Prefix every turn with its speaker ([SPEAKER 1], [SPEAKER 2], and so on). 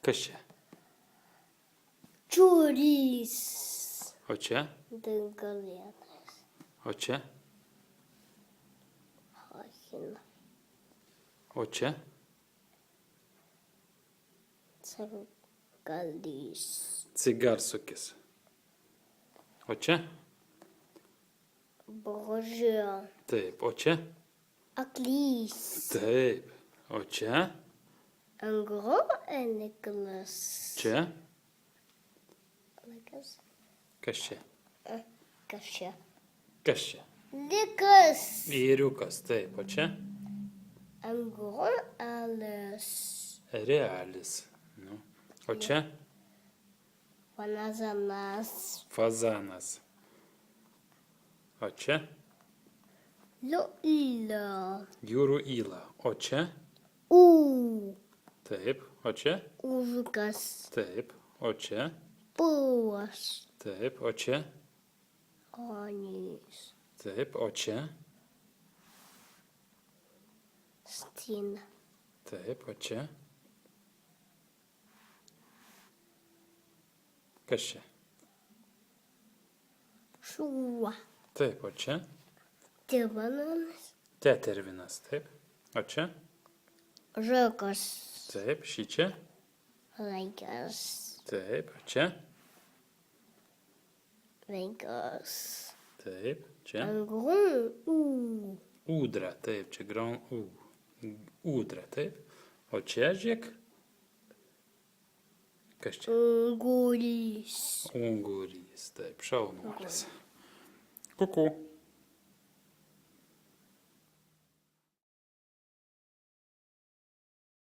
[SPEAKER 1] Kas čia?
[SPEAKER 2] Čiurlys.
[SPEAKER 1] O čia?
[SPEAKER 2] Dangalėnas.
[SPEAKER 1] O čia?
[SPEAKER 2] Hachina.
[SPEAKER 1] O čia?
[SPEAKER 2] Cingalys.
[SPEAKER 1] Cigarsukis. O čia?
[SPEAKER 2] Božė.
[SPEAKER 1] Taip. O čia?
[SPEAKER 2] Aklys.
[SPEAKER 1] Taip. O čia?
[SPEAKER 2] Angroeniklas.
[SPEAKER 1] Čia?
[SPEAKER 2] Likas.
[SPEAKER 1] Kas čia?
[SPEAKER 2] Kas čia?
[SPEAKER 1] Kas čia?
[SPEAKER 2] Likas.
[SPEAKER 1] Vyriukas. Taip. O čia?
[SPEAKER 2] Angroelis.
[SPEAKER 1] Realis. Nu. O čia?
[SPEAKER 2] Vanazanas.
[SPEAKER 1] Fazanas. O čia?
[SPEAKER 2] Liuila.
[SPEAKER 1] Jūrų įla. O čia?
[SPEAKER 2] U.
[SPEAKER 1] Taip. O čia?
[SPEAKER 2] Užukas.
[SPEAKER 1] Taip. O čia?
[SPEAKER 2] Pūvas.
[SPEAKER 1] Taip. O čia?
[SPEAKER 2] Konys.
[SPEAKER 1] Taip. O čia?
[SPEAKER 2] Stina.
[SPEAKER 1] Taip. O čia? Kas čia?
[SPEAKER 2] Šuo.
[SPEAKER 1] Taip. O čia?
[SPEAKER 2] Tivanas.
[SPEAKER 1] Tetervinas. Taip. O čia?
[SPEAKER 2] Žakas.
[SPEAKER 1] Taip. Šį čia?
[SPEAKER 2] Laikas.
[SPEAKER 1] Taip. O čia?
[SPEAKER 2] Vaikas.
[SPEAKER 1] Taip. Čia?
[SPEAKER 2] Angrun. U.
[SPEAKER 1] Ūdra. Taip. Čia graun. Ūdra. Taip. O čia, žiūrėk. Kas čia?
[SPEAKER 2] Ungurys.
[SPEAKER 1] Ungurys. Taip. Šaunuolis. Kuku.